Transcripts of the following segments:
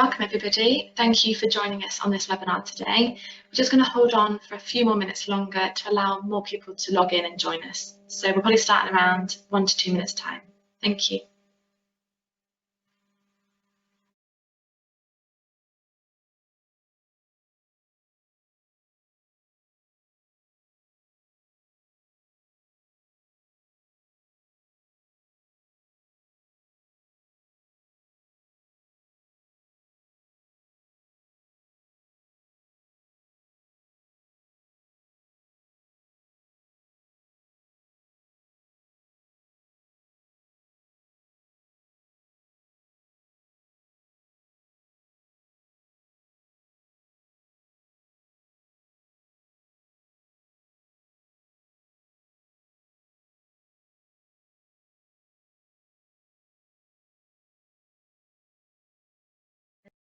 Welcome everybody. Thank you for joining us on this webinar today. We're just going to hold on for a few more minutes longer to allow more people to log in and join us. So we'll probably start in around 1 to 2 minutes time. Thank you.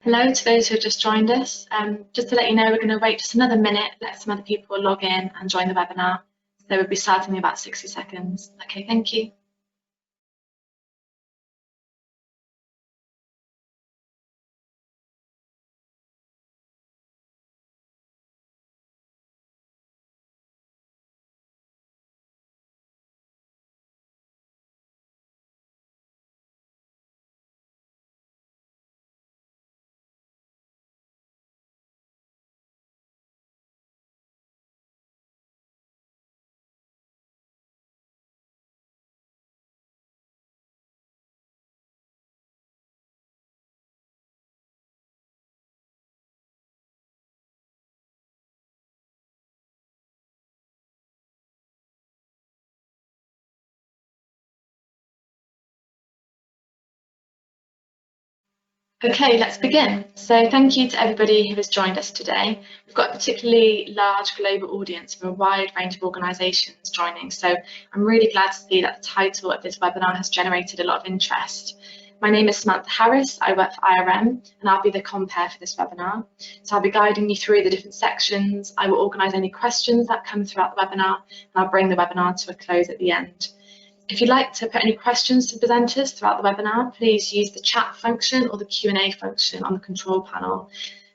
Hello to those who have just joined us. Just to let you know, we're going to wait just another minute, let some other people log in and join the webinar. So we'll be starting in about 60 seconds. Okay, thank you. Okay, let's begin. So thank you to everybody who has joined us today. We've got a particularly large global audience from a wide range of organisations joining, so I'm really glad to see that the title of this webinar has generated a lot of interest. My name is Samantha Harris, I work for IRM, and I'll be the compere for this webinar. So I'll be guiding you through the different sections, I will organise any questions that come throughout the webinar, and I'll bring the webinar to a close at the end. If you'd like to put any questions to presenters throughout the webinar, please use the chat function or the Q&A function on the control panel.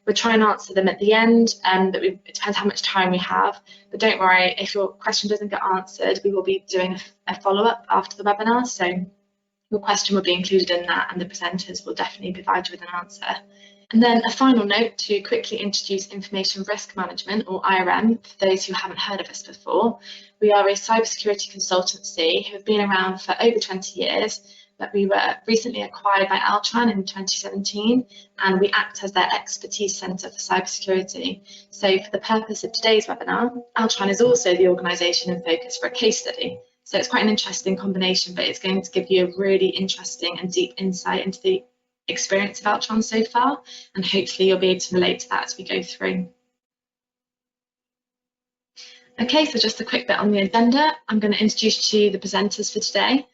We'll try and answer them at the end, but it depends how much time we have. But don't worry, if your question doesn't get answered, we will be doing a follow-up after the webinar. So your question will be included in that and the presenters will definitely provide you with an answer. And then a final note to quickly introduce Information Risk Management, or IRM, for those who haven't heard of us before. We are a cybersecurity consultancy who have been around for over 20 years, but we were recently acquired by Altran in 2017, and we act as their expertise centre for cybersecurity. So for the purpose of today's webinar, Altran is also the organisation in focus for a case study. So it's quite an interesting combination, but it's going to give you a really interesting and deep insight into the experience of Altran so far, and hopefully you'll be able to relate to that as we go through. Okay, so just a quick bit on the agenda. I'm going to introduce you to the presenters for today.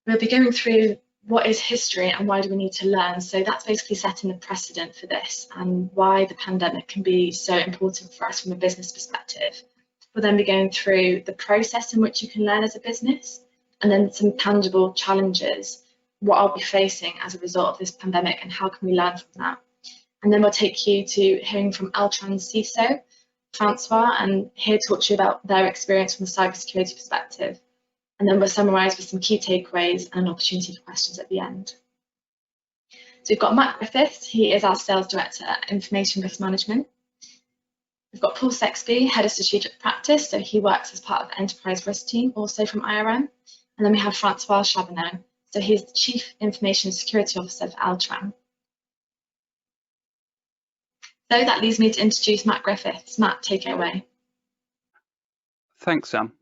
We'll be going through what is history and why do we need to learn. So that's basically setting the precedent for this and why the pandemic can be so important for us from a business perspective. We'll then be going through the process in which you can learn as a business, and then some tangible challenges, what I'll be facing as a result of this pandemic and how can we learn from that. And then we'll take you to hearing from Altran's CISO, Francois, and he'll talk to you about their experience from a cybersecurity perspective. And then we'll summarise with some key takeaways and an opportunity for questions at the end. So we've got Matt Griffiths, he is our Sales Director at Information Risk Management. We've got Paul Sexby, Head of Strategic Practice, so he works as part of the Enterprise Risk team, also from IRM. And then we have Francois Charbonneau, so he's the Chief Information Security Officer for Altran. So that leads me to introduce Matt Griffiths. Matt, take it away. Thanks, Sam.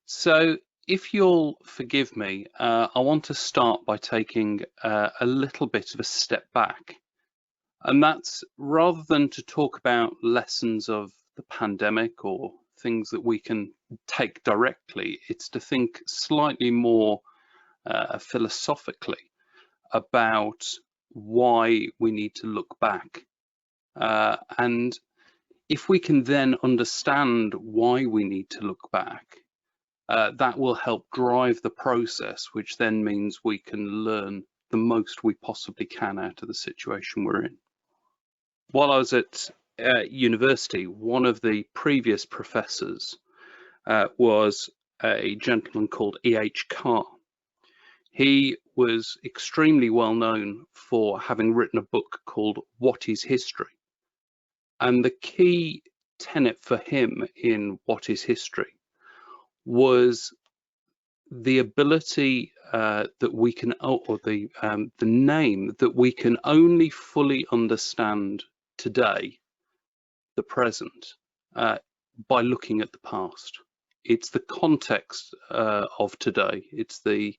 So if you'll forgive me, I want to start by taking a little bit of a step back. And that's rather than to talk about lessons of the pandemic or things that we can take directly, it's to think slightly more philosophically about why we need to look back. And if we can then understand why we need to look back, that will help drive the process, which then means we can learn the most we possibly can out of the situation we're in. While I was at university, one of the previous professors was a gentleman called E.H. Carr. He was extremely well known for having written a book called What is History? And the key tenet for him in What is History was the ability that we can, or the name that we can only fully understand today, the present, by looking at the past. It's the context of today. It's the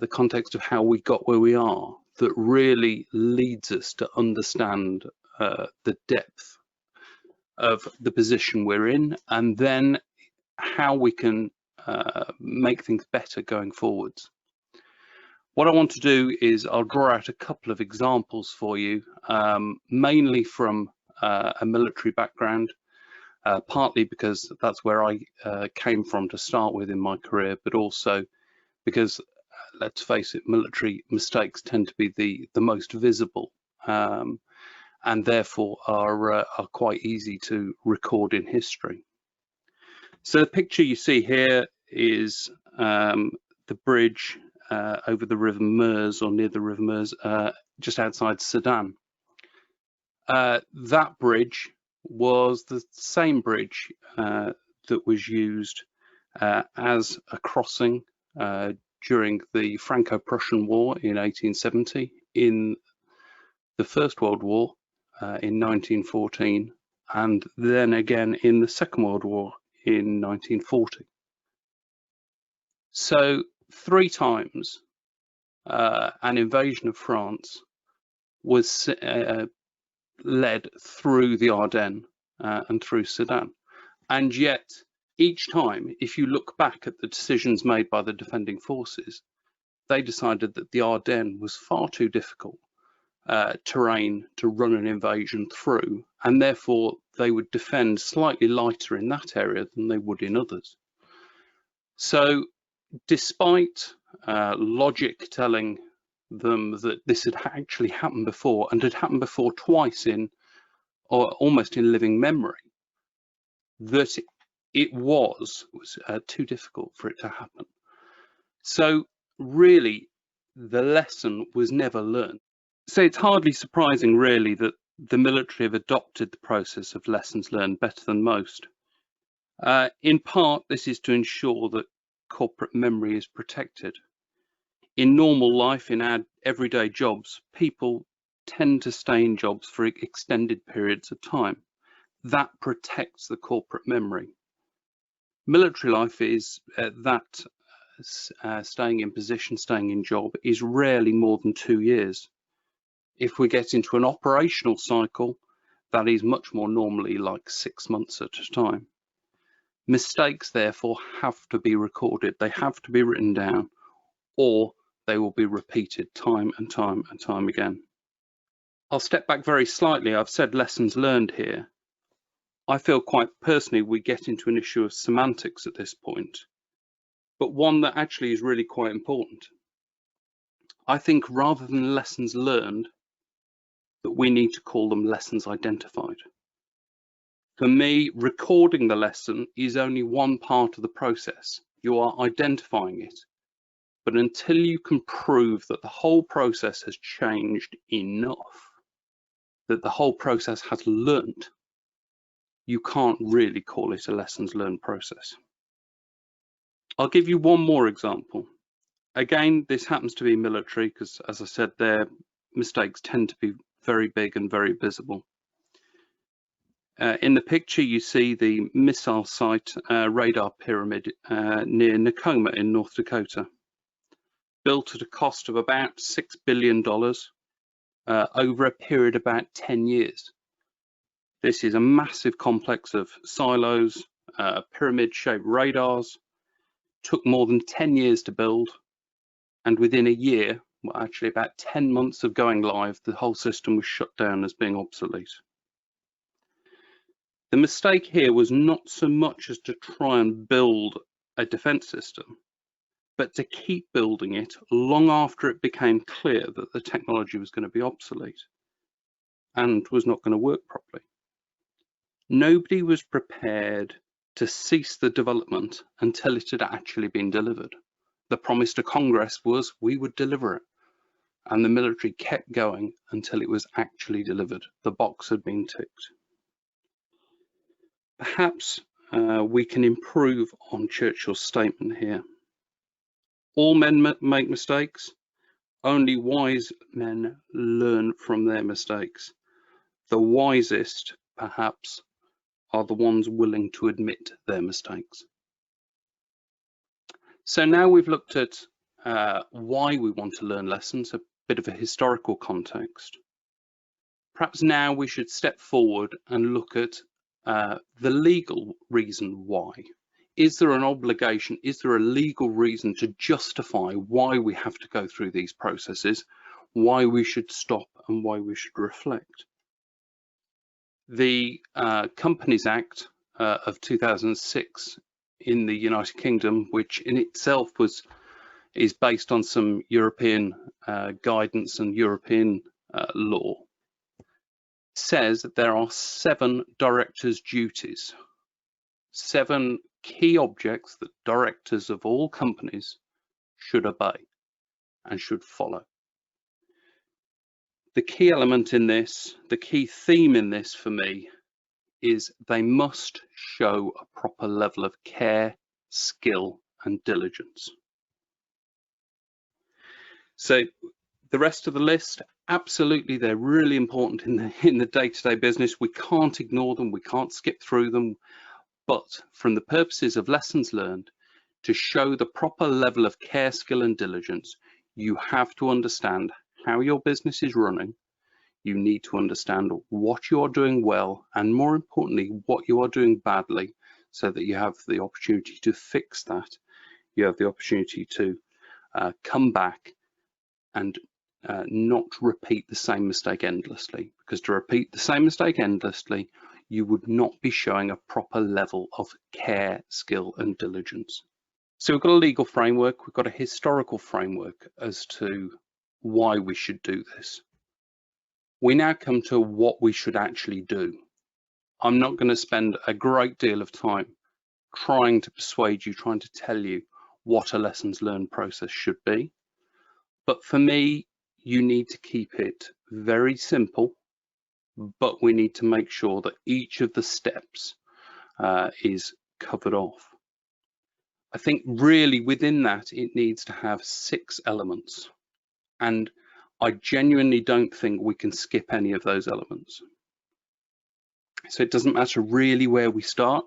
context of how we got where we are that really leads us to understand the depth of the position we're in, and then how we can make things better going forwards. What I want to do is I'll draw out a couple of examples for you, mainly from a military background, partly because that's where I came from to start with in my career, but also because, let's face it, military mistakes tend to be the most visible, and therefore are quite easy to record in history. So the picture you see here is the bridge over the River Meuse, or near the River Meuse, just outside Sedan. That bridge was the same bridge that was used as a crossing during the Franco-Prussian War in 1870, in the First World War in 1914, and then again in the Second World War in 1940. So 3 times an invasion of France was led through the Ardennes and through Sedan. And yet, each time, if you look back at the decisions made by the defending forces, they decided that the Ardennes was far too difficult terrain to run an invasion through, and therefore they would defend slightly lighter in that area than they would in others. So despite logic telling them that this had actually happened before, and had happened before twice in, or almost in living memory, that it was too difficult for it to happen. So really, the lesson was never learned. So it's hardly surprising, really, that the military have adopted the process of lessons learned better than most. In part, this is to ensure that corporate memory is protected. In normal life, in our everyday jobs, people tend to stay in jobs for extended periods of time. That protects the corporate memory. Military life is that staying in position, staying in job, is rarely more than 2 years. If we get into an operational cycle, that is much more normally like 6 months at a time. Mistakes, therefore, have to be recorded. They have to be written down, or they will be repeated time and time and time again. I'll step back very slightly. I've said lessons learned here. I feel quite personally we get into an issue of semantics at this point, but one that actually is really quite important. I think rather than lessons learned, that we need to call them lessons identified. For me, recording the lesson is only one part of the process. You are identifying it. But until you can prove that the whole process has changed enough, that the whole process has learned, you can't really call it a lessons learned process. I'll give you one more example. Again, this happens to be military because, as I said, their mistakes tend to be very big and very visible. In the picture, you see the missile site radar pyramid near Nakoma in North Dakota, built at a cost of about $6 billion over a period of about 10 years. This is a massive complex of silos, pyramid-shaped radars, took more than 10 years to build, and within a year, well, actually about 10 months of going live, the whole system was shut down as being obsolete. The mistake here was not so much as to try and build a defense system, but to keep building it long after it became clear that the technology was going to be obsolete and was not going to work properly. Nobody was prepared to cease the development until it had actually been delivered. The promise to Congress was we would deliver it, and the military kept going until it was actually delivered. The box had been ticked. Perhaps we can improve on Churchill's statement here. All men make mistakes. Only wise men learn from their mistakes. The wisest, perhaps, are the ones willing to admit their mistakes. So now we've looked at why we want to learn lessons, a bit of a historical context. Perhaps now we should step forward and look at the legal reason why. Is there an obligation? Is there a legal reason to justify why we have to go through these processes, why we should stop and why we should reflect? The Companies Act of 2006 in the United Kingdom, which in itself is based on some European guidance and European law, says that there are 7 directors' duties, 7 key objects that directors of all companies should obey and should follow. The key element in this, the key theme in this for me, is they must show a proper level of care, skill, and diligence. So the rest of the list, absolutely, they're really important in the day-to-day business. We can't ignore them, we can't skip through them. But from the purposes of lessons learned, to show the proper level of care, skill, and diligence, you have to understand how your business is running. You need to understand what you are doing well, and more importantly, what you are doing badly, so that you have the opportunity to fix that. You have the opportunity to come back and not repeat the same mistake endlessly, because to repeat the same mistake endlessly, you would not be showing a proper level of care, skill, and diligence. So we've got a legal framework, we've got a historical framework as to why we should do this. We now come to what we should actually do. I'm not going to spend a great deal of time trying to persuade you, trying to tell you what a lessons learned process should be. But for me, you need to keep it very simple, but we need to make sure that each of the steps is covered off. I think really within that, it needs to have 6 elements. And I genuinely don't think we can skip any of those elements. So it doesn't matter really where we start,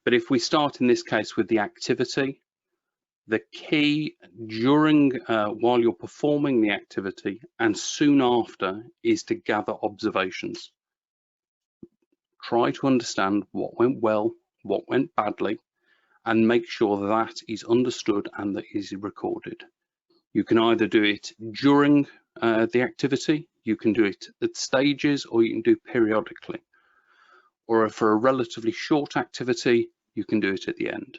but if we start in this case with the activity, the key during, while you're performing the activity and soon after, is to gather observations. Try to understand what went well, what went badly, and make sure that is understood and that is recorded. You can either do it during the activity, you can do it at stages, or you can do periodically. Or for a relatively short activity, you can do it at the end.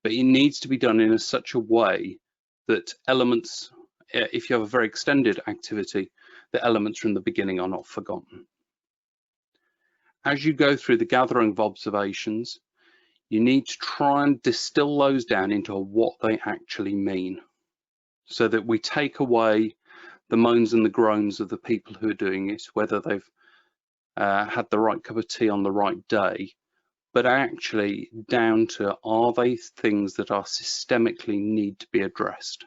But it needs to be done in such a way that elements, if you have a very extended activity, the elements from the beginning are not forgotten. As you go through the gathering of observations, you need to try and distill those down into what they actually mean, so that we take away the moans and the groans of the people who are doing it, whether they've had the right cup of tea on the right day, but actually down to, are they things that are systemically need to be addressed?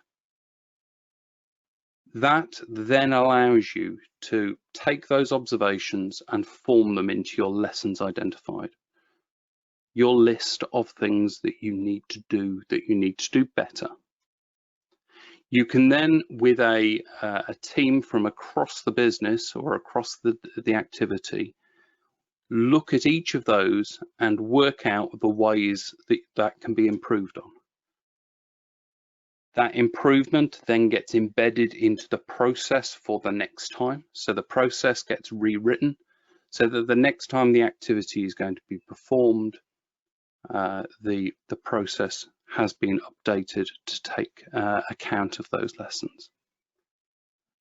That then allows you to take those observations and form them into your lessons identified, your list of things that you need to do better. You can then, with a team from across the business or across the activity, look at each of those and work out the ways that can be improved on. That improvement then gets embedded into the process for the next time. So the process gets rewritten so that the next time the activity is going to be performed, the process has been updated to take account of those lessons.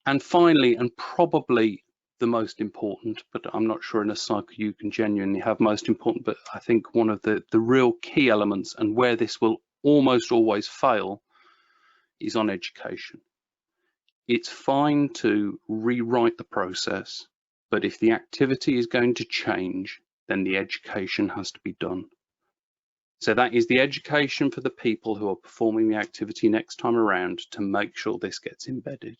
And finally, and probably the most important, but I'm not sure in a cycle you can genuinely have most important, but I think one of the real key elements, and where this will almost always fail, is on education. It's fine to rewrite the process, but if the activity is going to change, then the education has to be done. So that is the education for the people who are performing the activity next time around to make sure this gets embedded.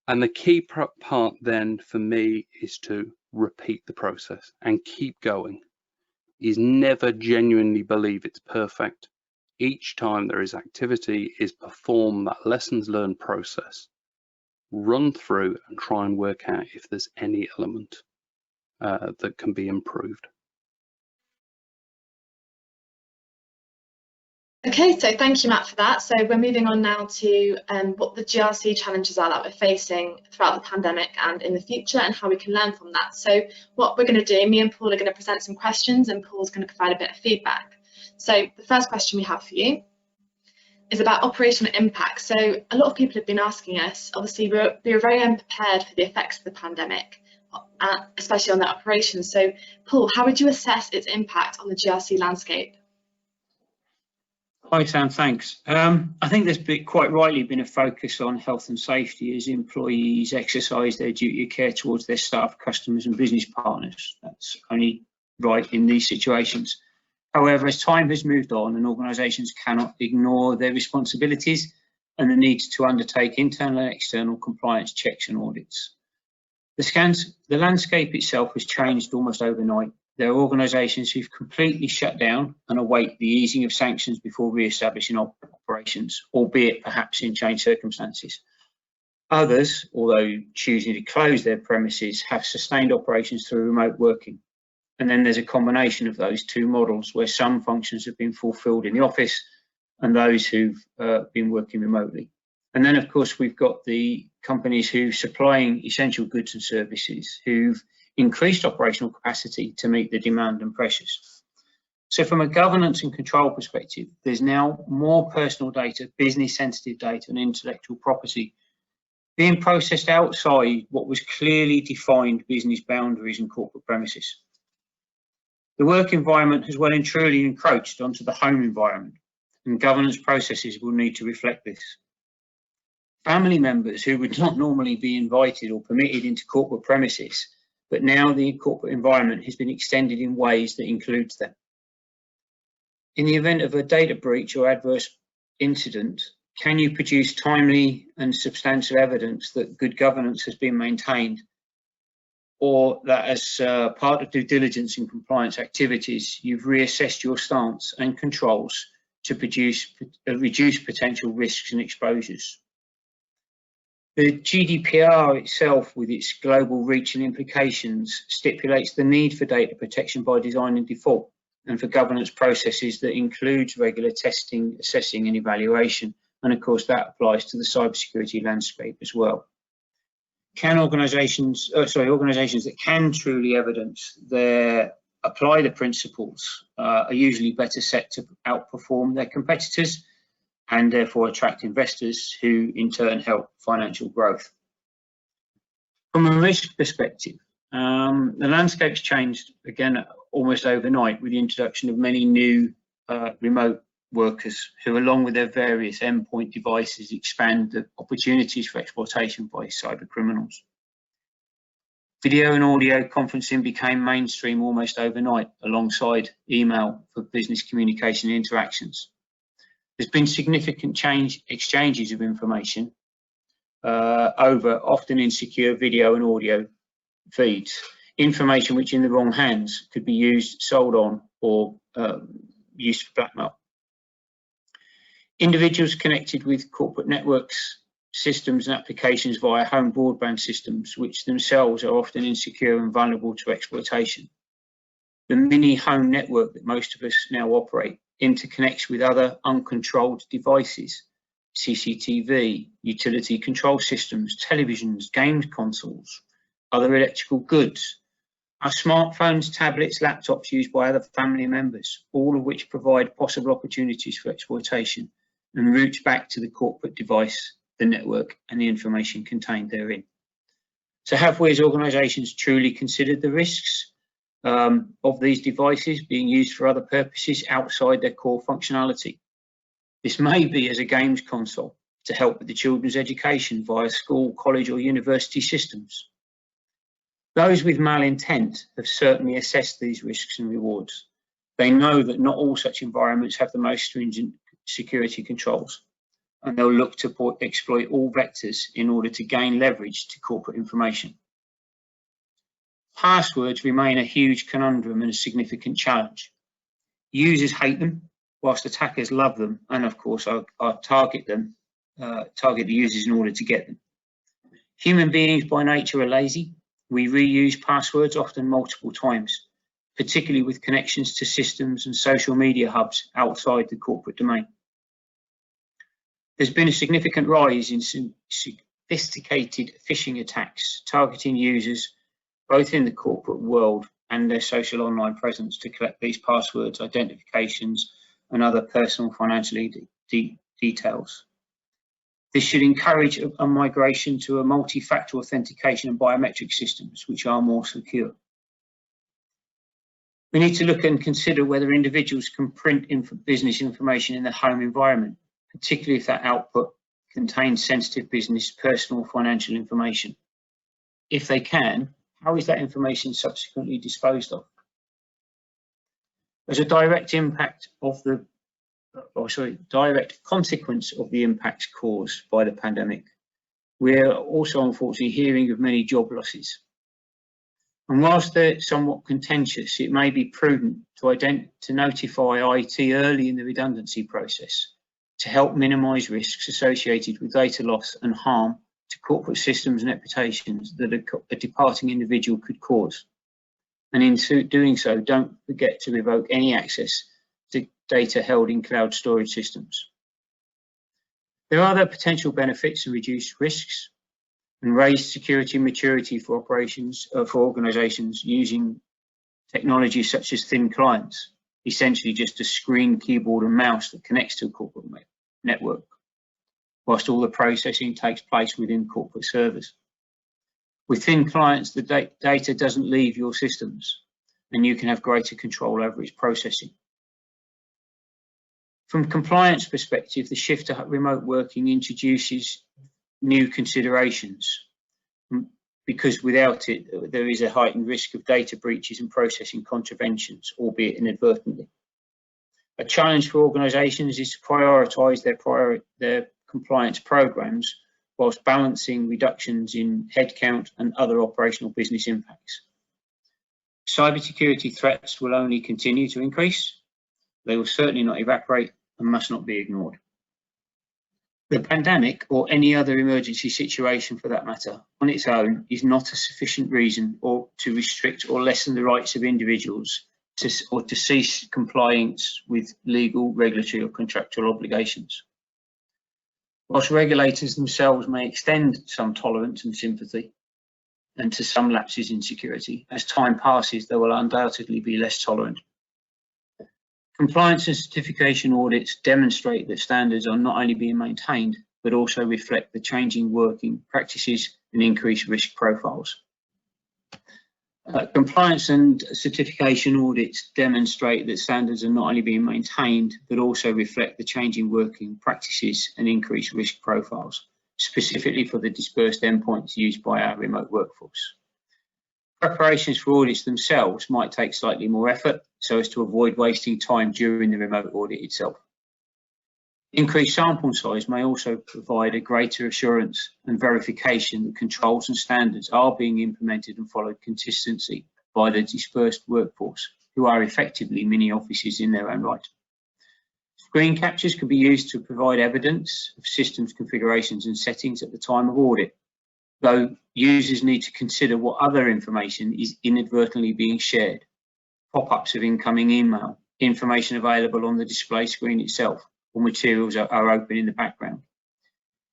And the key part then for me is to repeat the process and keep going, is never genuinely believe it's perfect. Each time there is activity is perform that lessons learned process, run through and try and work out if there's any element that can be improved. Okay, so thank you, Matt, for that. So we're moving on now to what the GRC challenges are that we're facing throughout the pandemic and in the future, and how we can learn from that. So what we're going to do, me and Paul are going to present some questions, and Paul's going to provide a bit of feedback. So the first question we have for you is about operational impact. So a lot of people have been asking us, obviously we were very unprepared for the effects of the pandemic, especially on the operations. So Paul, how would you assess its impact on the GRC landscape? Hi Sam, thanks. I think there's quite rightly been a focus on health and safety as employees exercise their duty of care towards their staff, customers and business partners. That's only right in these situations. However, as time has moved on and organisations cannot ignore their responsibilities and the need to undertake internal and external compliance checks and audits. The landscape itself has changed almost overnight. There are organisations who've completely shut down and await the easing of sanctions before re-establishing operations, albeit perhaps in changed circumstances. Others, although choosing to close their premises, have sustained operations through remote working. And then there's a combination of those two models where some functions have been fulfilled in the office and those who've been working remotely. And then, of course, we've got the companies who are supplying essential goods and services who've increased operational capacity to meet the demand and pressures. So from a governance and control perspective, there's now more personal data, business sensitive data and intellectual property being processed outside what was clearly defined business boundaries and corporate premises. The work environment has well and truly encroached onto the home environment, and governance processes will need to reflect this. Family members who would not normally be invited or permitted into corporate premises, but now the corporate environment has been extended in ways that includes them. In the event of a data breach or adverse incident, can you produce timely and substantial evidence that good governance has been maintained, or that as part of due diligence and compliance activities, you've reassessed your stance and controls to reduce potential risks and exposures? The GDPR itself, with its global reach and implications, stipulates the need for data protection by design and default, and for governance processes that includes regular testing, assessing and evaluation. And of course, that applies to the cybersecurity landscape as well. Can organisations that can truly evidence apply the principles are usually better set to outperform their competitors, and therefore attract investors who in turn help financial growth. From a risk perspective, the landscape's changed again almost overnight with the introduction of many new remote workers who, along with their various endpoint devices, expand the opportunities for exploitation by cyber criminals. Video and audio conferencing became mainstream almost overnight alongside email for business communication and interactions. There's been significant exchanges of information over often insecure video and audio feeds, information which in the wrong hands could be used, sold on, or used for blackmail. Individuals connected with corporate networks, systems and applications via home broadband systems, which themselves are often insecure and vulnerable to exploitation. The mini home network that most of us now operate interconnects with other uncontrolled devices, CCTV, utility control systems, televisions, games consoles, other electrical goods, Our smartphones, tablets, laptops used by other family members, all of which provide possible opportunities for exploitation and routes back to the corporate device, the network, and the information contained therein. So have we as organisations truly considered the risks of these devices being used for other purposes outside their core functionality? This may be as a games console to help with the children's education via school, college or university systems. Those with malintent have certainly assessed these risks and rewards. They know that not all such environments have the most stringent security controls, and they'll look to exploit all vectors in order to gain leverage to corporate information. Passwords remain a huge conundrum and a significant challenge. Users hate them, whilst attackers love them, and of course target the users in order to get them. Human beings by nature are lazy. We reuse passwords often multiple times, particularly with connections to systems and social media hubs outside the corporate domain. There's been a significant rise in sophisticated phishing attacks targeting users both in the corporate world and their social online presence to collect these passwords, identifications, and other personal financial details. This should encourage a migration to a multi-factor authentication and biometric systems, which are more secure. We need to look and consider whether individuals can print business information in their home environment, particularly if that output contains sensitive business, personal, financial information. If they can, how is that information subsequently disposed of? As a direct consequence of the impacts caused by the pandemic, we're also unfortunately hearing of many job losses. And whilst they're somewhat contentious, it may be prudent to notify IT early in the redundancy process to help minimise risks associated with data loss and harm to corporate systems and reputations that a departing individual could cause. And in doing so, don't forget to revoke any access to data held in cloud storage systems. There are other potential benefits and reduced risks and raised security maturity for organisations using technologies such as thin clients, essentially just a screen, keyboard and mouse that connects to a corporate network, whilst all the processing takes place within corporate servers. With thin clients, the data doesn't leave your systems and you can have greater control over its processing. From a compliance perspective, the shift to remote working introduces new considerations, because without it, there is a heightened risk of data breaches and processing contraventions, albeit inadvertently. A challenge for organisations is to prioritise their compliance programs whilst balancing reductions in headcount and other operational business impacts. Cybersecurity threats will only continue to increase. They will certainly not evaporate and must not be ignored. The pandemic, or any other emergency situation for that matter, on its own is not a sufficient reason to restrict or lessen the rights of individuals or to cease compliance with legal, regulatory or contractual obligations. Whilst regulators themselves may extend some tolerance and sympathy and to some lapses in security, as time passes, they will undoubtedly be less tolerant. Compliance and certification audits demonstrate that standards are not only being maintained, but also reflect the changing working practices and increased risk profiles. Compliance and certification audits demonstrate that standards are not only being maintained, but also reflect the changing working practices and increased risk profiles, specifically for the dispersed endpoints used by our remote workforce. Preparations for audits themselves might take slightly more effort so as to avoid wasting time during the remote audit itself. Increased sample size may also provide a greater assurance and verification that controls and standards are being implemented and followed consistently by the dispersed workforce, who are effectively mini offices in their own right. Screen captures could be used to provide evidence of systems configurations and settings at the time of audit, though users need to consider what other information is inadvertently being shared. Pop-ups of incoming email, information available on the display screen itself, or materials are open in the background.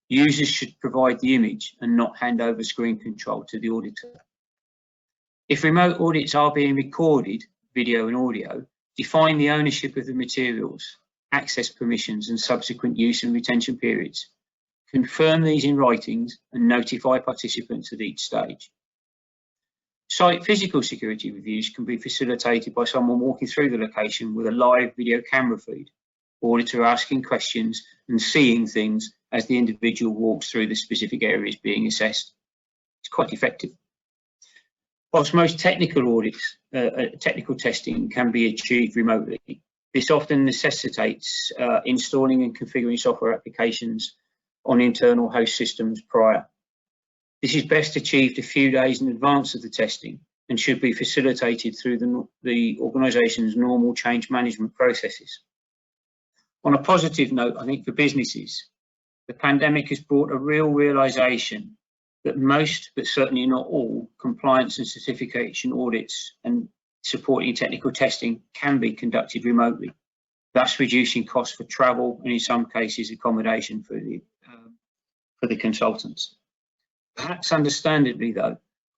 Users should provide the image and not hand over screen control to the auditor. If remote audits are being recorded, video and audio, define the ownership of the materials, access permissions and subsequent use and retention periods. Confirm these in writings and notify participants at each stage. Site physical security reviews can be facilitated by someone walking through the location with a live video camera feed, auditor asking questions and seeing things as the individual walks through the specific areas being assessed. It's quite effective. Whilst most technical audits, technical testing can be achieved remotely, this often necessitates installing and configuring software applications on internal host systems prior. This is best achieved a few days in advance of the testing and should be facilitated through the organisation's normal change management processes. On a positive note, I think for businesses, the pandemic has brought a real realisation that most, but certainly not all, compliance and certification audits and supporting technical testing can be conducted remotely, thus reducing costs for travel and in some cases accommodation for the consultants. Perhaps understandably though,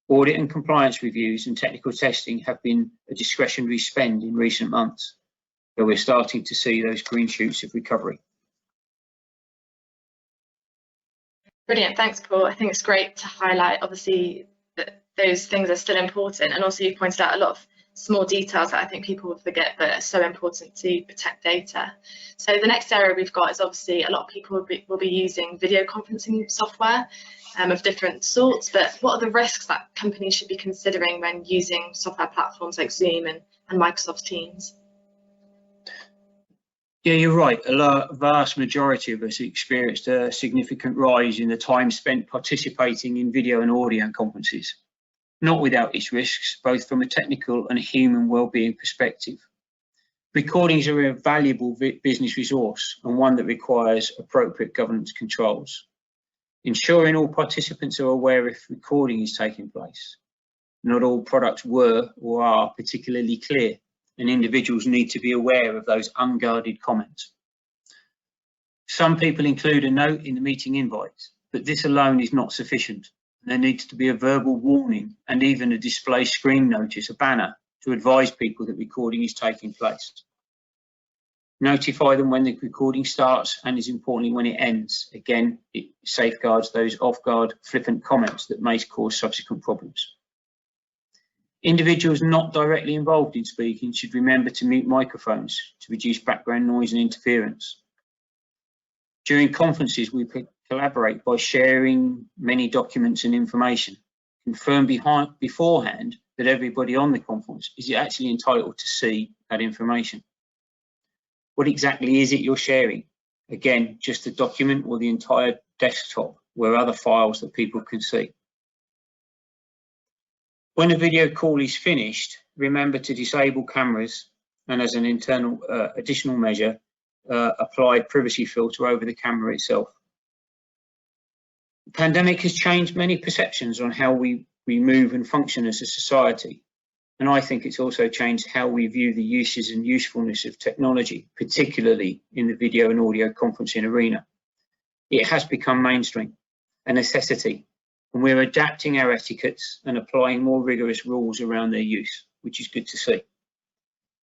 audit and compliance reviews and technical testing have been a discretionary spend in recent months, but we're starting to see those green shoots of recovery. Brilliant, thanks Paul. I think it's great to highlight obviously that those things are still important, and also you pointed out a lot of small details that I think people will forget but are so important to protect data. So the next area we've got is obviously a lot of people will be using video conferencing software of different sorts, but what are the risks that companies should be considering when using software platforms like Zoom and Microsoft Teams? Yeah, you're right. A vast majority of us experienced a significant rise in the time spent participating in video and audio conferences, not without its risks, both from a technical and a human well-being perspective. Recordings are a valuable business resource and one that requires appropriate governance controls. Ensuring all participants are aware if recording is taking place. Not all products were or are particularly clear, and individuals need to be aware of those unguarded comments. Some people include a note in the meeting invite, but this alone is not sufficient. There needs to be a verbal warning and even a display screen notice, a banner, to advise people that recording is taking place. Notify them when the recording starts and, as importantly, when it ends. Again, it safeguards those off-guard, flippant comments that may cause subsequent problems. Individuals not directly involved in speaking should remember to mute microphones to reduce background noise and interference. During conferences, we collaborate by sharing many documents and information. Confirm beforehand that everybody on the conference is actually entitled to see that information. What exactly is it you're sharing? Again, just a document or the entire desktop where other files that people can see. When a video call is finished, remember to disable cameras and, as an internal additional measure, apply privacy filter over the camera itself. The pandemic has changed many perceptions on how we move and function as a society, and I think it's also changed how we view the uses and usefulness of technology, particularly in the video and audio conferencing arena. It has become mainstream, a necessity, and we're adapting our etiquettes and applying more rigorous rules around their use, which is good to see.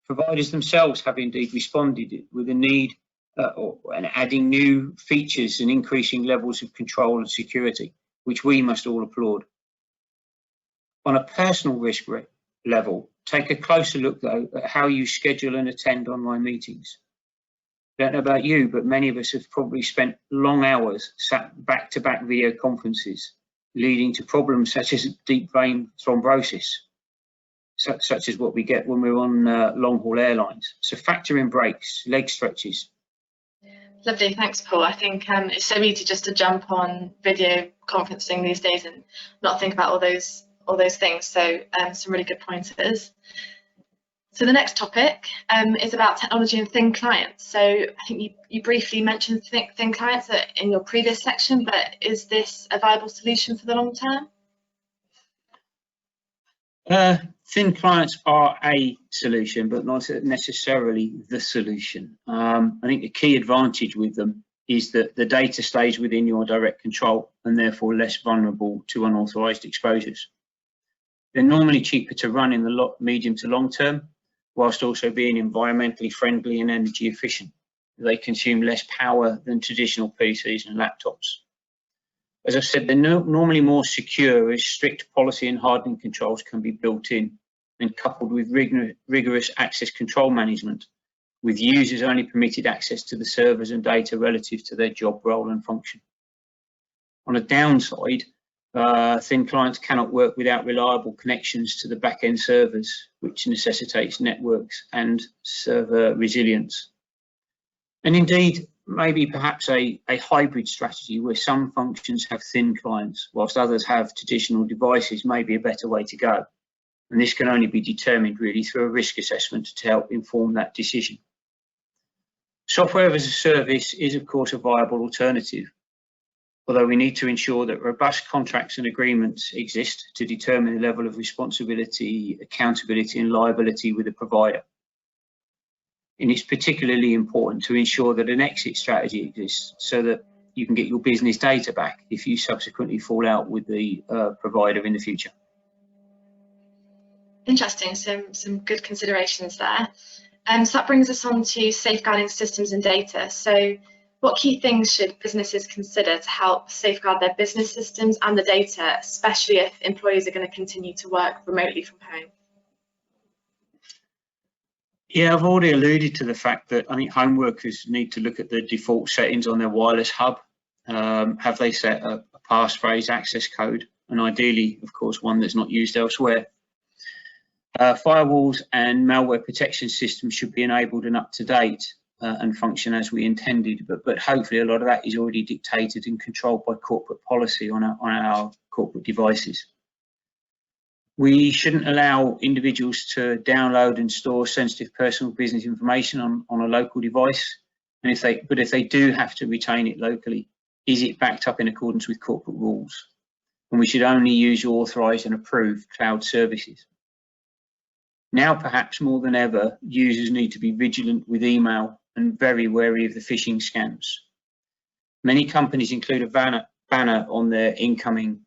Providers themselves have indeed responded with a need and adding new features and increasing levels of control and security, which we must all applaud. On a personal risk level, take a closer look though at how you schedule and attend online meetings. I don't know about you, but many of us have probably spent long hours sat back-to-back video conferences, leading to problems such as deep vein thrombosis, such as what we get when we're on long-haul airlines. So factor in breaks, leg stretches. Lovely, thanks Paul. I think it's so easy just to jump on video conferencing these days and not think about all those things. So some really good pointers. So the next topic is about technology and thin clients. So I think you briefly mentioned thin clients in your previous section, but is this a viable solution for the long term? Thin clients are a solution, but not necessarily the solution. I think the key advantage with them is that the data stays within your direct control and therefore less vulnerable to unauthorized exposures. They're normally cheaper to run in the medium to long term, whilst also being environmentally friendly and energy efficient. They consume less power than traditional PCs and laptops. As I said, they're normally more secure as strict policy and hardening controls can be built in and coupled with rigorous access control management, with users only permitted access to the servers and data relative to their job role and function. On a downside, thin clients cannot work without reliable connections to the back-end servers, which necessitates networks and server resilience. And indeed, maybe perhaps a hybrid strategy where some functions have thin clients whilst others have traditional devices may be a better way to go. And this can only be determined really through a risk assessment to help inform that decision. Software as a service is of course a viable alternative, although we need to ensure that robust contracts and agreements exist to determine the level of responsibility, accountability and liability with the provider. And it's particularly important to ensure that an exit strategy exists so that you can get your business data back if you subsequently fall out with the provider in the future. Interesting, some good considerations there. So that brings us on to safeguarding systems and data. So what key things should businesses consider to help safeguard their business systems and the data, especially if employees are going to continue to work remotely from home? Yeah, I've already alluded to the fact that I think home workers need to look at the default settings on their wireless hub. Have they set a passphrase access code? And ideally, of course, one that's not used elsewhere. Firewalls and malware protection systems should be enabled and up to date and function as we intended, but hopefully a lot of that is already dictated and controlled by corporate policy on our corporate devices. We shouldn't allow individuals to download and store sensitive personal business information on a local device. And if they do have to retain it locally, is it backed up in accordance with corporate rules? And we should only use authorised and approved cloud services. Now, perhaps more than ever, users need to be vigilant with email and very wary of the phishing scams. Many companies include a banner on their incoming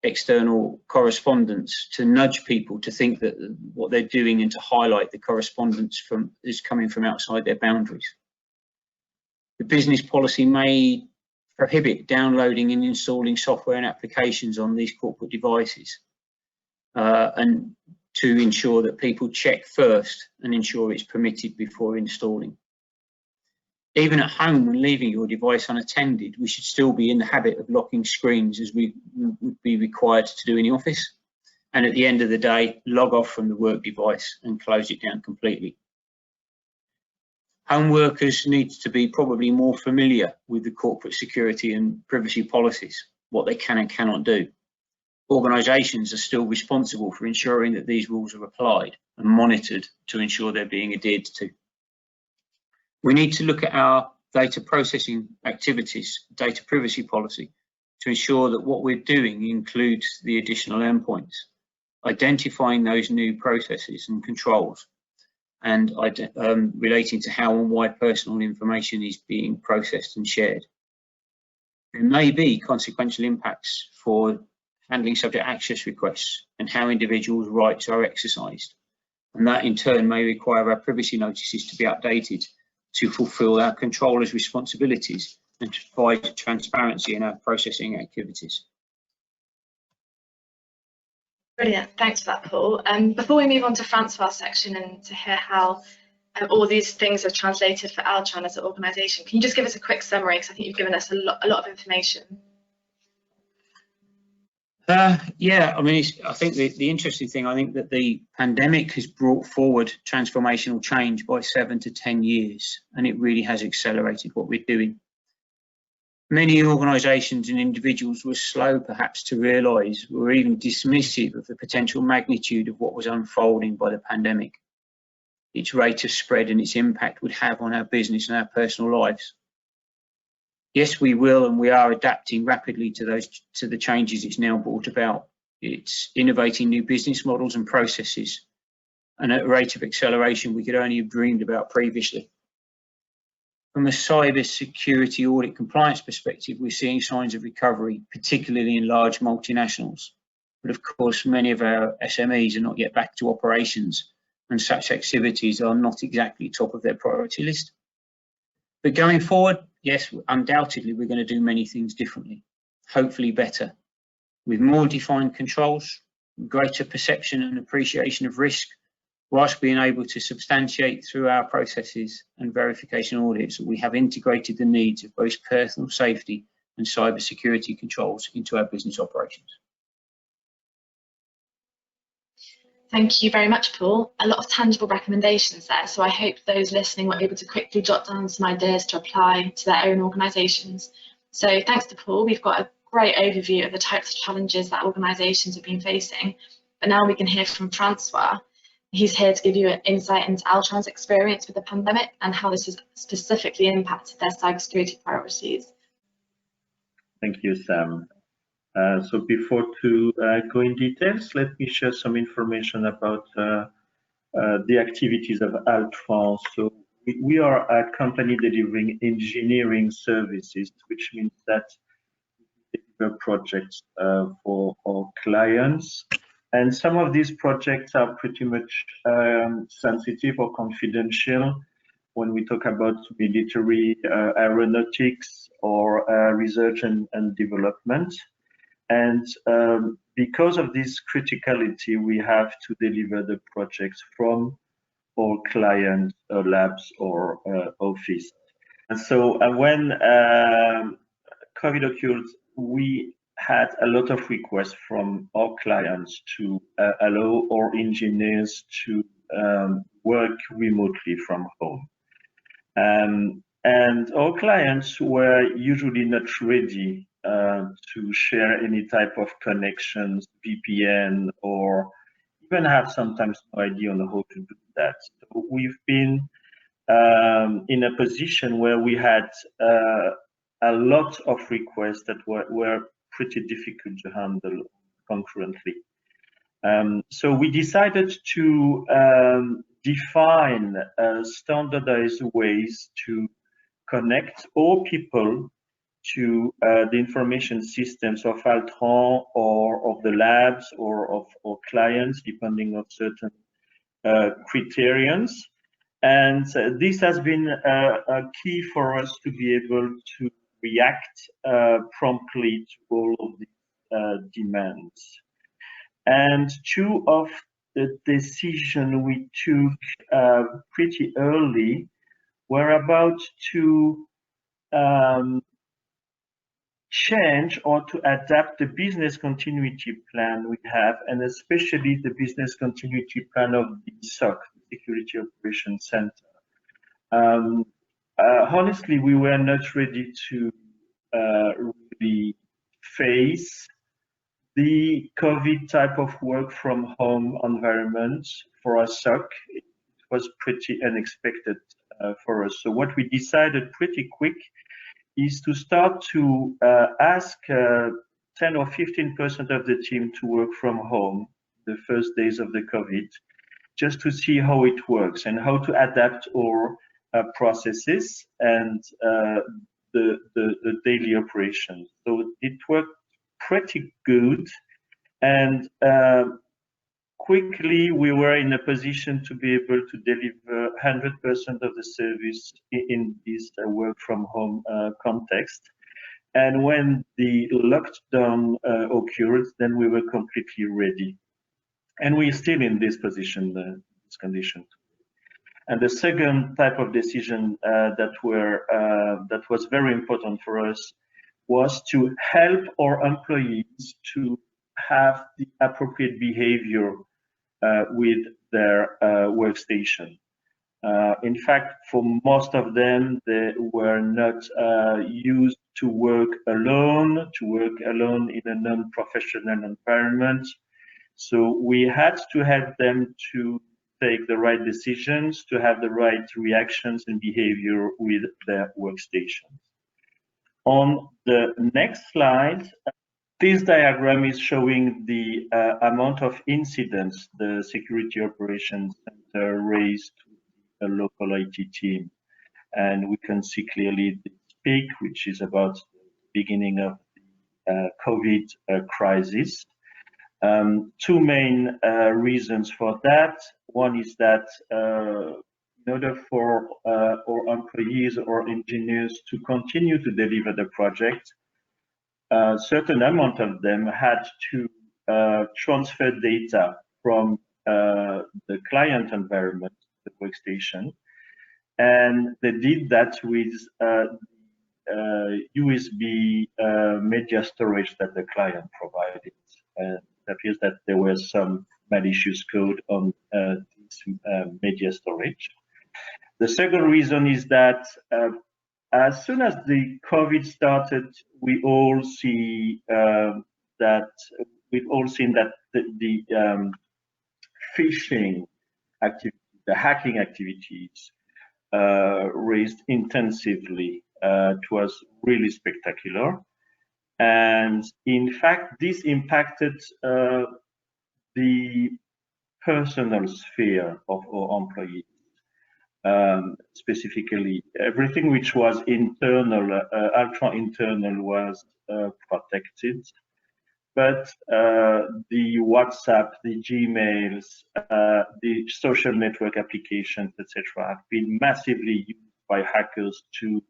external correspondence to nudge people to think that what they're doing and to highlight the correspondence is coming from outside their boundaries. The business policy may prohibit downloading and installing software and applications on these corporate devices, and to ensure that people check first and ensure it's permitted before installing. Even at home, when leaving your device unattended, we should still be in the habit of locking screens as we would be required to do in the office. And at the end of the day, log off from the work device and close it down completely. Home workers need to be probably more familiar with the corporate security and privacy policies, what they can and cannot do. Organisations are still responsible for ensuring that these rules are applied and monitored to ensure they're being adhered to. We need to look at our data processing activities, data privacy policy, to ensure that what we're doing includes the additional endpoints, identifying those new processes and controls, and relating to how and why personal information is being processed and shared. There may be consequential impacts for handling subject access requests and how individuals' rights are exercised, and that in turn may require our privacy notices to be updated to fulfil our controllers' responsibilities and to provide transparency in our processing activities. Brilliant, thanks for that, Paul. Before we move on to Francois' section and to hear how all these things are translated for Altran as an organisation, can you just give us a quick summary, because I think you've given us a lot of information. Yeah, I mean, I think the interesting thing, I think that the pandemic has brought forward transformational change by 7 to 10 years, and it really has accelerated what we're doing. Many organisations and individuals were slow perhaps to realise or even dismissive of the potential magnitude of what was unfolding by the pandemic, its rate of spread and its impact would have on our business and our personal lives. Yes, we will, and we are adapting rapidly to the changes it's now brought about. It's innovating new business models and processes, and at a rate of acceleration we could only have dreamed about previously. From a cybersecurity audit compliance perspective, we're seeing signs of recovery, particularly in large multinationals. But of course, many of our SMEs are not yet back to operations, and such activities are not exactly top of their priority list. But going forward, yes, undoubtedly, we're going to do many things differently, hopefully better, with more defined controls, greater perception and appreciation of risk, whilst being able to substantiate through our processes and verification audits that we have integrated the needs of both personal safety and cybersecurity controls into our business operations. Thank you very much, Paul. A lot of tangible recommendations there, so I hope those listening were able to quickly jot down some ideas to apply to their own organisations. So thanks to Paul, we've got a great overview of the types of challenges that organisations have been facing. But now we can hear from Francois. He's here to give you an insight into Altran's experience with the pandemic and how this has specifically impacted their cybersecurity priorities. Thank you, Sam. So before to go in details, let me share some information about the activities of Altran. So we are a company delivering engineering services, which means that we deliver projects for our clients. And some of these projects are pretty much sensitive or confidential when we talk about military aeronautics or research and development. And because of this criticality, we have to deliver the projects from our client labs or office. And so when COVID occurred, we had a lot of requests from our clients to allow our engineers to work remotely from home. And our clients were usually not ready to share any type of connections, VPN, or even have sometimes no idea on how to do that. So we've been in a position where we had a lot of requests that were pretty difficult to handle concurrently. So we decided to define standardized ways to connect all people to the information systems of Altran or of the labs or of our clients, depending on certain criterions. And this has been a key for us to be able to react promptly to all of these demands. And two of the decisions we took pretty early were about to change or to adapt the business continuity plan we have, and especially the business continuity plan of the SOC, Security Operations Center. Honestly, we were not ready to really face the COVID type of work from home environment for a SOC. It was pretty unexpected for us. So what we decided pretty quick is to start to ask 10 or 15% of the team to work from home the first days of the COVID, just to see how it works and how to adapt our processes and the daily operations. So it worked pretty good, and quickly we were in a position to be able to deliver 100% of the service in this work from home context. And when the lockdown occurred, then we were completely ready. And we're still in this position, this condition. And the second type of decision that was very important for us was to help our employees to have the appropriate behavior with their workstation. In fact, for most of them, they were not used to work alone in a non-professional environment. So we had to help them to take the right decisions, to have the right reactions and behavior with their workstations. On the next slide, this diagram is showing the amount of incidents the Security Operations Center raised to a local IT team. And we can see clearly the peak, which is about the beginning of the COVID crisis. Two main reasons for that. One is that in order for our employees or engineers to continue to deliver the project, a certain amount of them had to transfer data from the client environment, the workstation, and they did that with USB media storage that the client provided. It appears that there was some malicious code on this media storage. The second reason is that as soon as the COVID started, we've all seen that the phishing activity, the hacking activities raised intensively. It was really spectacular. And in fact, this impacted the personal sphere of our employees. Specifically, everything which was internal, Altran internal, was protected. But the WhatsApp, the Gmails, the social network applications, etc., have been massively used by hackers to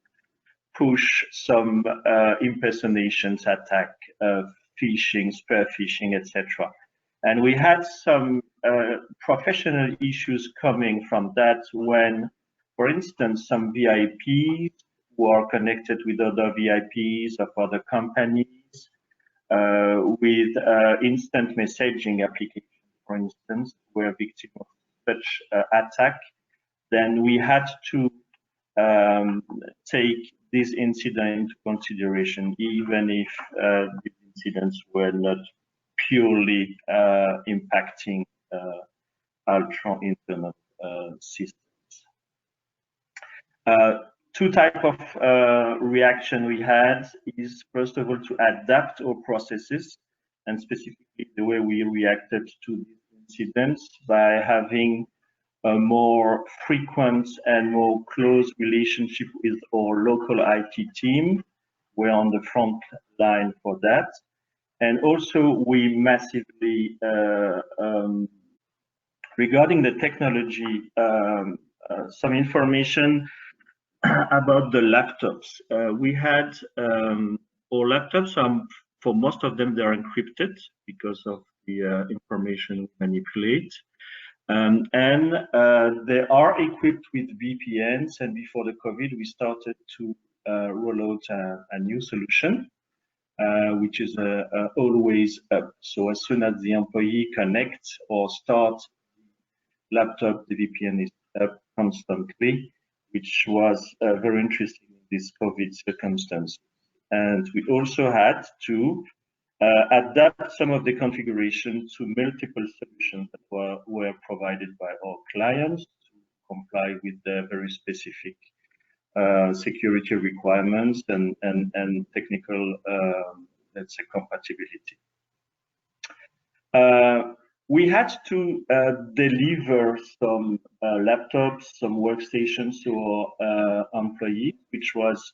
push some impersonations attack, phishing, spear phishing, etc. And we had some professional issues coming from that when, for instance, some VIPs who are connected with other VIPs of other companies with instant messaging applications, for instance, were victims of such attack. Then we had to take this incident into consideration, even if the incidents were not purely impacting Altran internal systems. Two types of reaction we had is, first of all, to adapt our processes, and specifically the way we reacted to these incidents by having a more frequent and more close relationship with our local IT team. We're on the front line for that. And also we massively, regarding the technology, some information about the laptops. We had our laptops, for most of them, they're encrypted because of the information we manipulate. And they are equipped with VPNs, and before the COVID, we started to roll out a new solution, which is always up. So as soon as the employee connects or starts the laptop, the VPN is up constantly, which was very interesting in this COVID circumstance. And we also had to adapt some of the configuration to multiple solutions that were provided by our clients to comply with their very specific security requirements and technical, let's say, compatibility. We had to deliver some laptops, some workstations to our employees, which was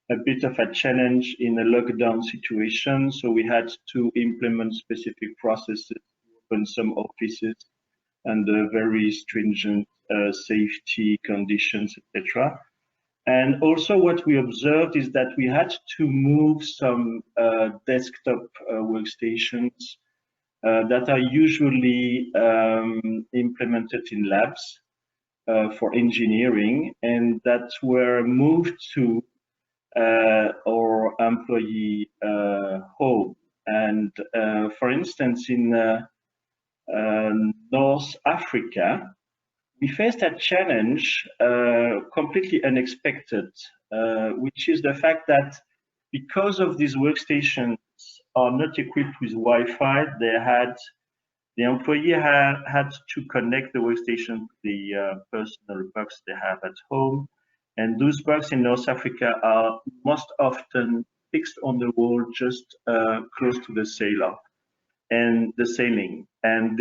a bit of a challenge in a lockdown situation. So we had to implement specific processes to open some offices under very stringent safety conditions, etc. And also what we observed is that we had to move some desktop workstations that are usually implemented in labs for engineering, and that were moved to our employee home. And for instance, in North Africa, we faced a challenge completely unexpected, which is the fact that because of these workstations are not equipped with Wi-Fi, the employee had to connect the workstation to the personal box they have at home. And those boxes in North Africa are most often fixed on the wall just close to the sailor and the sailing. And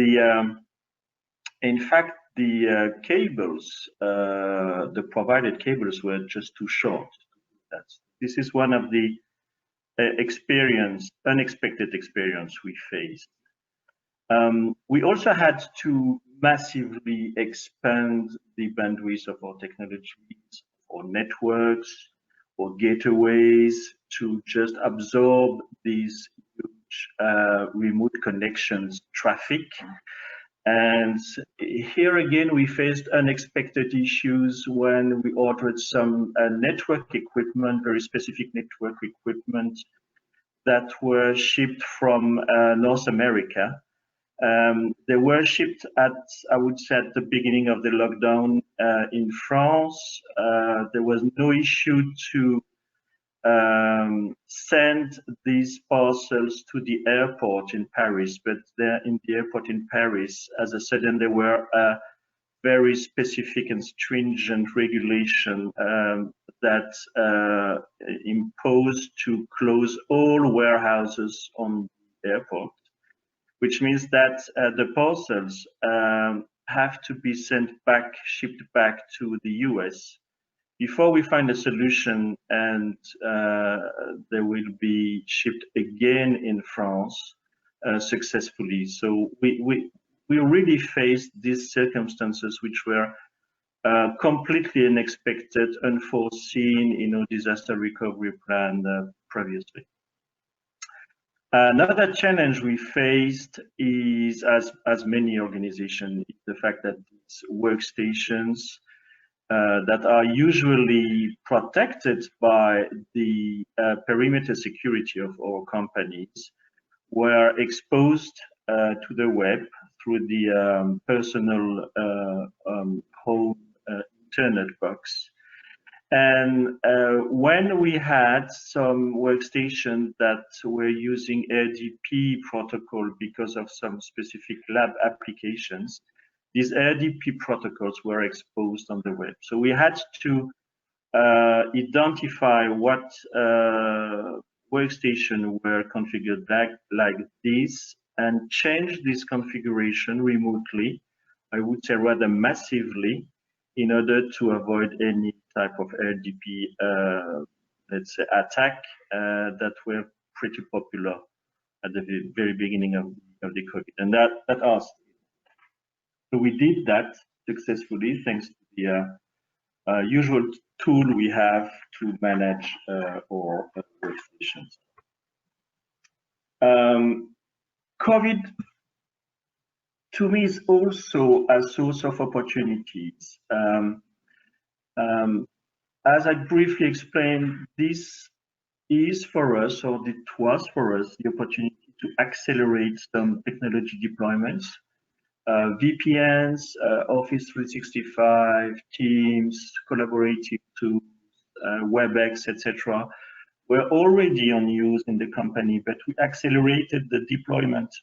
in fact, the cables, the provided cables were just too short. This is one of the unexpected experience we faced. We also had to massively expand the bandwidth of our technologies, or networks, or gateways to just absorb these huge remote connections traffic. And here again, we faced unexpected issues when we ordered some network equipment, very specific network equipment that were shipped from North America. They were shipped at, I would say, at the beginning of the lockdown in France. There was no issue to send these parcels to the airport in Paris, but there in the airport in Paris, as a sudden, there were very specific and stringent regulation that imposed to close all warehouses on the airport, which means that the parcels have to be sent back, shipped back to the US before we find a solution, and they will be shipped again in France successfully. So we really faced these circumstances which were completely unexpected, unforeseen in our disaster recovery plan previously. Another challenge we faced is, as many organizations, the fact that these workstations that are usually protected by the perimeter security of our companies were exposed to the web through the personal home internet box. And when we had some workstations that were using RDP protocol because of some specific lab applications, these RDP protocols were exposed on the web. So we had to identify what workstation were configured like this and change this configuration remotely, I would say rather massively, in order to avoid any type of RDP, let's say, attack that were pretty popular at the very beginning of the COVID. And that asked. So we did that successfully thanks to the usual tool we have to manage our workstations. COVID, to me, is also a source of opportunities. As I briefly explained, this is for us, or it was for us, the opportunity to accelerate some technology deployments. VPNs, Office 365, Teams, collaborative tools, WebEx, etc., were already on use in the company, but we accelerated the deployment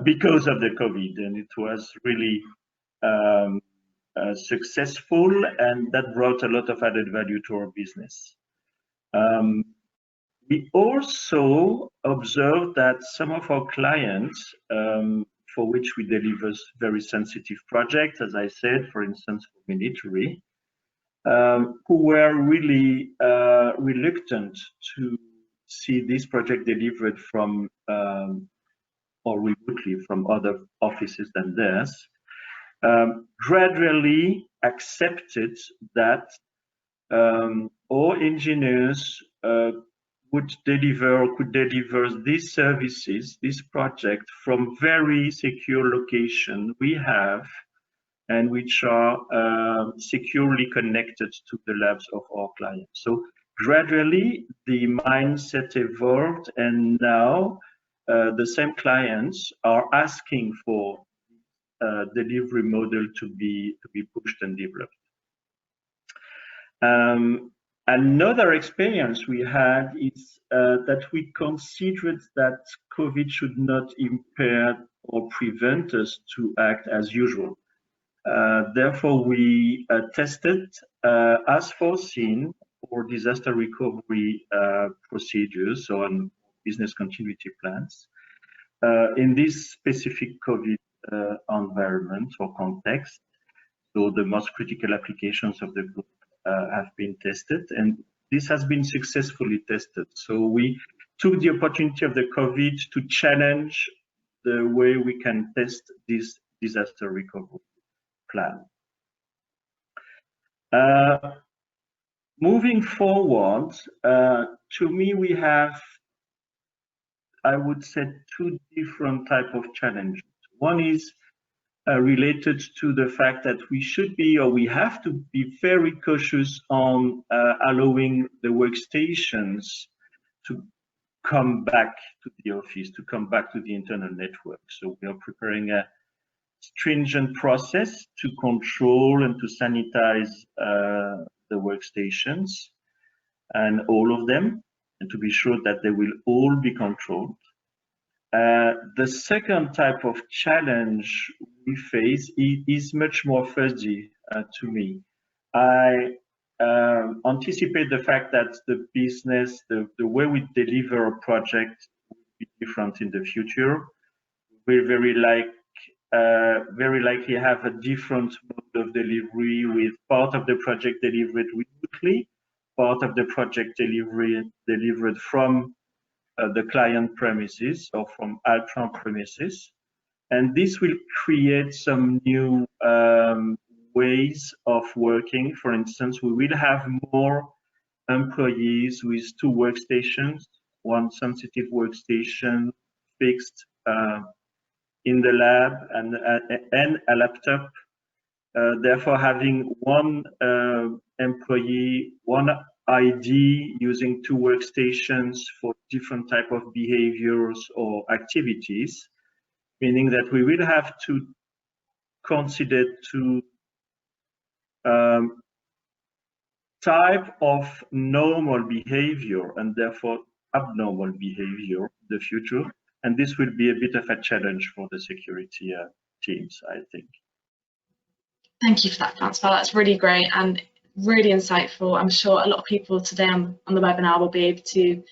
because of the COVID, and it was really successful, and that brought a lot of added value to our business. We also observed that some of our clients, for which we deliver very sensitive projects, as I said, for instance, for military, who were really reluctant to see this project delivered from or remotely from other offices than theirs, gradually accepted that our engineers could deliver these services, this project, from very secure location we have, and which are securely connected to the labs of our clients. So gradually the mindset evolved, and now the same clients are asking for delivery model to be pushed and developed. Another experience we had is that we considered that COVID should not impair or prevent us to act as usual. Therefore, we tested, as foreseen, for disaster recovery procedures on business continuity plans in this specific COVID environment or context. So the most critical applications of the group have been tested, and this has been successfully tested. So we took the opportunity of the COVID to challenge the way we can test this disaster recovery plan. Moving forward, to me, we have, I would say, two different types of challenges. One is related to the fact that we should be, or we have to be very cautious on allowing the workstations to come back to the office, to come back to the internal network. So we are preparing a stringent process to control and to sanitize the workstations, and all of them, and to be sure that they will all be controlled. The second type of challenge we face is much more fuzzy to me. I anticipate the fact that the business, the way we deliver a project will be different in the future. We'll very likely have a different mode of delivery, with part of the project delivered remotely, part of the project delivered from the client premises or from Altran premises. And this will create some new ways of working. For instance, we will have more employees with two workstations, one sensitive workstation fixed in the lab and a laptop. Therefore, having one employee, one ID using two workstations for different type of behaviors or activities, meaning that we will have to consider two type of normal behavior and therefore abnormal behavior in the future. And this will be a bit of a challenge for the security teams, I think. Thank you for that, Francois. That's really great and really insightful. I'm sure a lot of people today on the webinar will be able to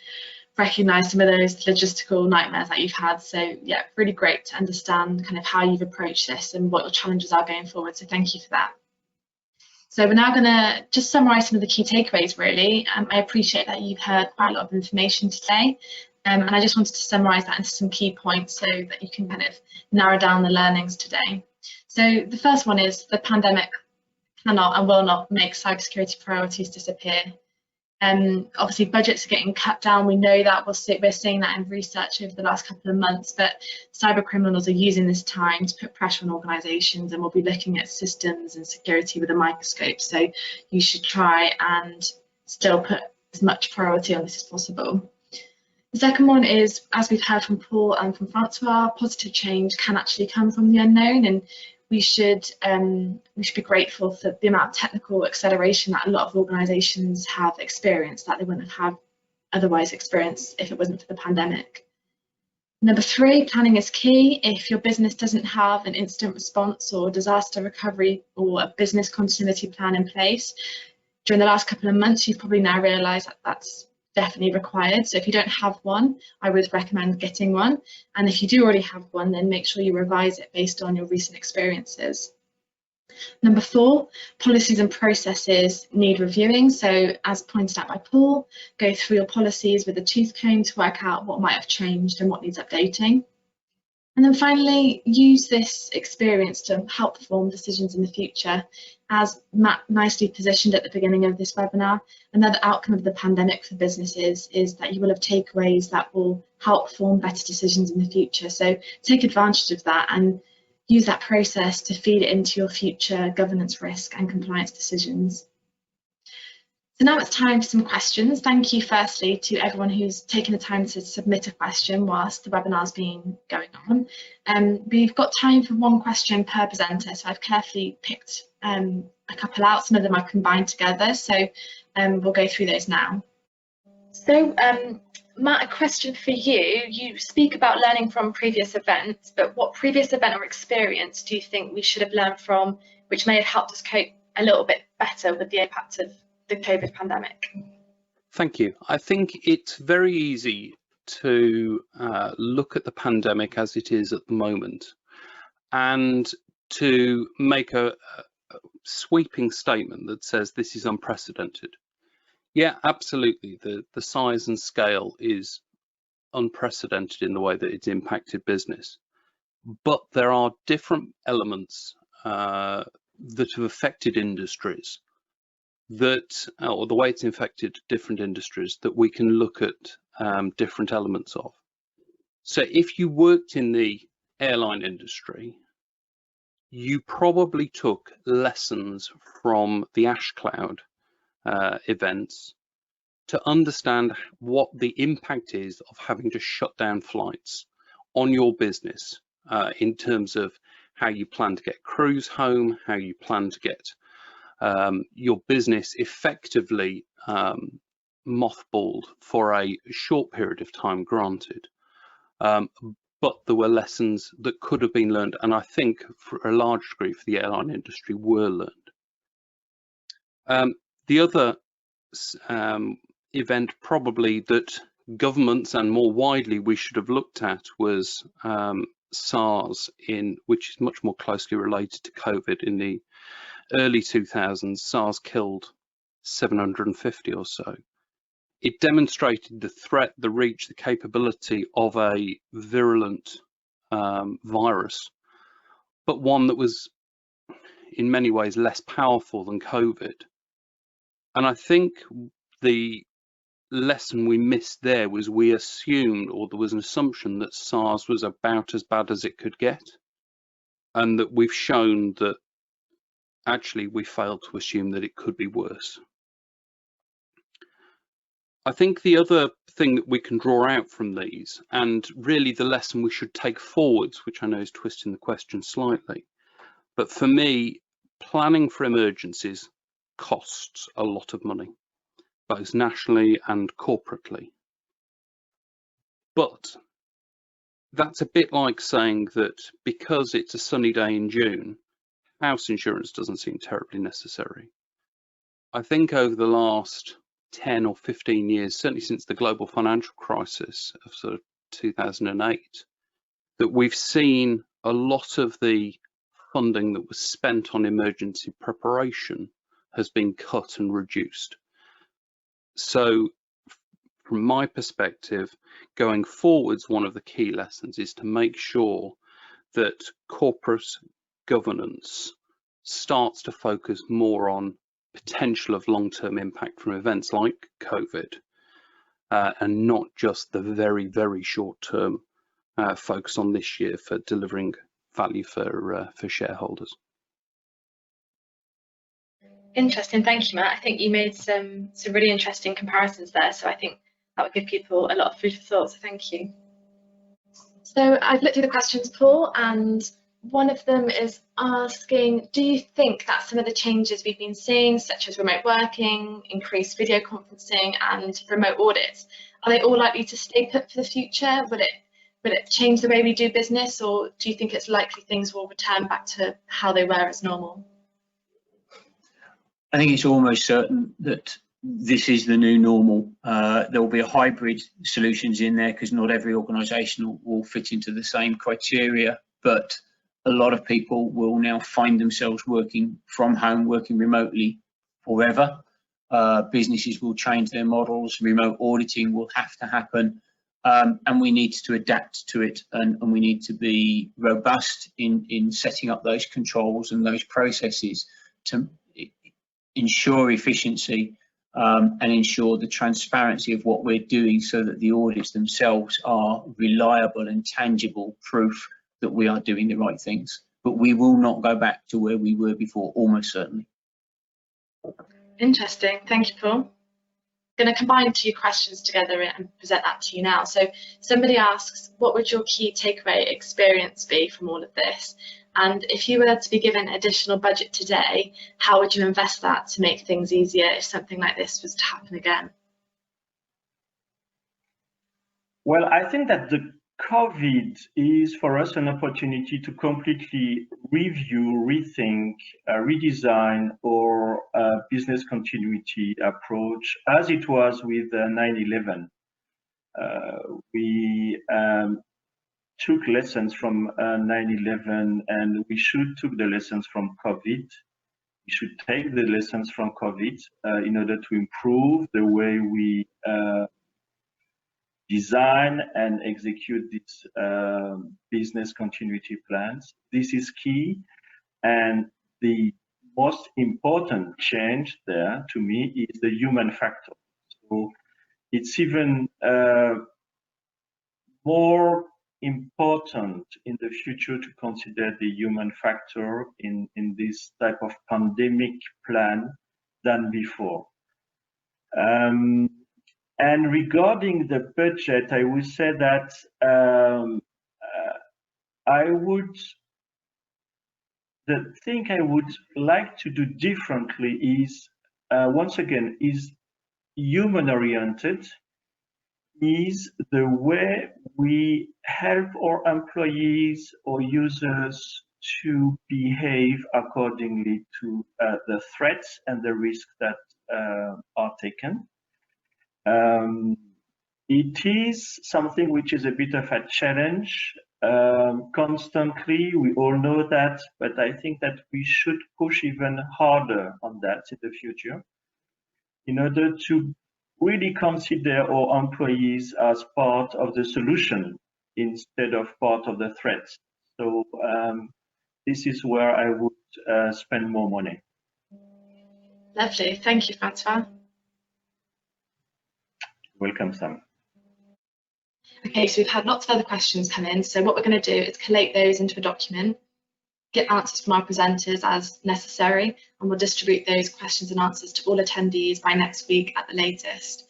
recognise some of those logistical nightmares that you've had. So yeah, really great to understand kind of how you've approached this and what your challenges are going forward. So thank you for that. So we're now going to just summarise some of the key takeaways, really. I appreciate that you've heard quite a lot of information today. And I just wanted to summarise that into some key points so that you can kind of narrow down the learnings today. So the first one is the pandemic cannot and will not make cybersecurity priorities disappear. Obviously, budgets are getting cut down. We know that. We're seeing that in research over the last couple of months, but cyber criminals are using this time to put pressure on organisations, and we'll be looking at systems and security with a microscope. So you should try and still put as much priority on this as possible. The second one is, as we've heard from Paul and from Francois, positive change can actually come from the unknown, and we should be grateful for the amount of technical acceleration that a lot of organisations have experienced that they wouldn't have otherwise experienced if it wasn't for the pandemic. Number 3, planning is key. If your business doesn't have an instant response or disaster recovery or a business continuity plan in place, during the last couple of months, you've probably now realised that that's definitely required. So if you don't have one, I would recommend getting one. And if you do already have one, then make sure you revise it based on your recent experiences. Number 4, policies and processes need reviewing. So as pointed out by Paul, go through your policies with a tooth comb to work out what might have changed and what needs updating. And then finally, use this experience to help form decisions in the future. As Matt nicely positioned at the beginning of this webinar, another outcome of the pandemic for businesses is that you will have takeaways that will help form better decisions in the future. So take advantage of that and use that process to feed it into your future governance risk and compliance decisions. So now it's time for some questions. Thank you firstly to everyone who's taken the time to submit a question whilst the webinar's been going on. We've got time for one question per presenter, so I've carefully picked a couple out. Some of them are combined together, so we'll go through those now. So Matt, a question for you. You speak about learning from previous events, but what previous event or experience do you think we should have learned from, which may have helped us cope a little bit better with the impact of the COVID pandemic? Thank you. I think it's very easy to look at the pandemic as it is at the moment and to make a sweeping statement that says this is unprecedented. Yeah, absolutely. The size and scale is unprecedented in the way that it's impacted business. but there are different elements that have affected industries that, or the way it's affected different industries, that we can look at different elements of. So if you worked in the airline industry, you probably took lessons from the ash cloud events to understand what the impact is of having to shut down flights on your business in terms of how you plan to get crews home, how you plan to get your business effectively mothballed for a short period of time, granted. But there were lessons that could have been learned, and I think for a large degree for the airline industry were learned. The other event probably that governments and more widely we should have looked at was SARS, which is much more closely related to COVID. In the early 2000s, SARS killed 750 or so. It demonstrated the threat, the reach, the capability of a virulent virus, but one that was in many ways less powerful than COVID. And I think the lesson we missed there was we assumed, or there was an assumption, that SARS was about as bad as it could get, and that we've shown that actually we failed to assume that it could be worse. I think the other thing that we can draw out from these, and really the lesson we should take forwards, which I know is twisting the question slightly, but for me, planning for emergencies costs a lot of money, both nationally and corporately. But that's a bit like saying that because it's a sunny day in June, house insurance doesn't seem terribly necessary. I think over the last 10 or 15 years, certainly since the global financial crisis of sort of 2008, that we've seen a lot of the funding that was spent on emergency preparation has been cut and reduced. So from my perspective, going forwards, one of the key lessons is to make sure that corporate governance starts to focus more on potential of long-term impact from events like COVID, and not just the very, very short-term focus on this year for delivering value for shareholders. Interesting, thank you, Matt. I think you made some really interesting comparisons there, so I think that would give people a lot of food for thought, so thank you. So I've looked through the questions, Paul, and one of them is asking, do you think that some of the changes we've been seeing, such as remote working, increased video conferencing and remote audits, are they all likely to stay put for the future? Will it change the way we do business, or do you think it's likely things will return back to how they were as normal? I think it's almost certain that this is the new normal. There will be a hybrid solutions in there because not every organisation will fit into the same criteria, but a lot of people will now find themselves working from home, working remotely forever. Businesses will change their models, remote auditing will have to happen, and we need to adapt to it, and we need to be robust in setting up those controls and those processes to ensure efficiency and ensure the transparency of what we're doing, so that the audits themselves are reliable and tangible proof that we are doing the right things. But we will not go back to where we were before, almost certainly. Interesting, thank you, Paul. I'm going to combine two questions together and present that to you now. So somebody asks, what would your key takeaway experience be from all of this? And if you were to be given additional budget today, how would you invest that to make things easier if something like this was to happen again? Well, I think that the COVID is for us an opportunity to completely review, rethink, redesign our business continuity approach, as it was with 9/11. We took lessons from 9/11, and we should take the lessons from COVID. We should take the lessons from COVID in order to improve the way we design and execute these business continuity plans. This is key, and the most important change there to me is the human factor. So it's even more important in the future to consider the human factor in this type of pandemic plan than before. And regarding the budget, I would say that the thing I would like to do differently is, once again, is human-oriented, is the way we help our employees or users to behave accordingly to the threats and the risks that are taken. It is something which is a bit of a challenge constantly, we all know that, but I think that we should push even harder on that in the future in order to really consider our employees as part of the solution instead of part of the threat. So this is where I would spend more money. Lovely, thank you, Francois. Welcome, Sam. Okay, so we've had lots of other questions come in. So what we're going to do is collate those into a document, get answers from our presenters as necessary, and we'll distribute those questions and answers to all attendees by next week at the latest.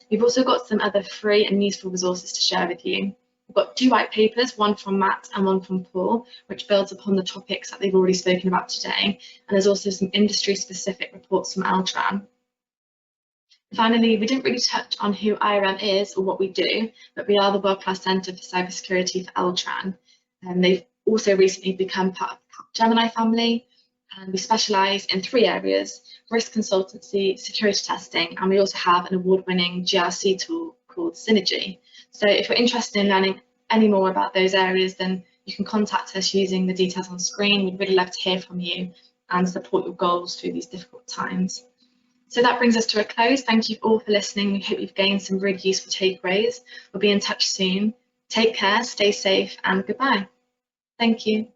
We've also got some other free and useful resources to share with you. We've got 2 white papers, one from Matt and one from Paul, which builds upon the topics that they've already spoken about today. And there's also some industry-specific reports from Altran. Finally, we didn't really touch on who IRM is or what we do, but we are the world-class Centre for Cybersecurity for Altran. And they've also recently become part of the Gemini family, and we specialise in 3 areas: risk consultancy, security testing, and we also have an award-winning GRC tool called Synergy. So if you're interested in learning any more about those areas, then you can contact us using the details on screen. We'd really love to hear from you and support your goals through these difficult times. So that brings us to a close. Thank you all for listening. We hope you've gained some really useful takeaways. We'll be in touch soon. Take care, stay safe, and goodbye. Thank you.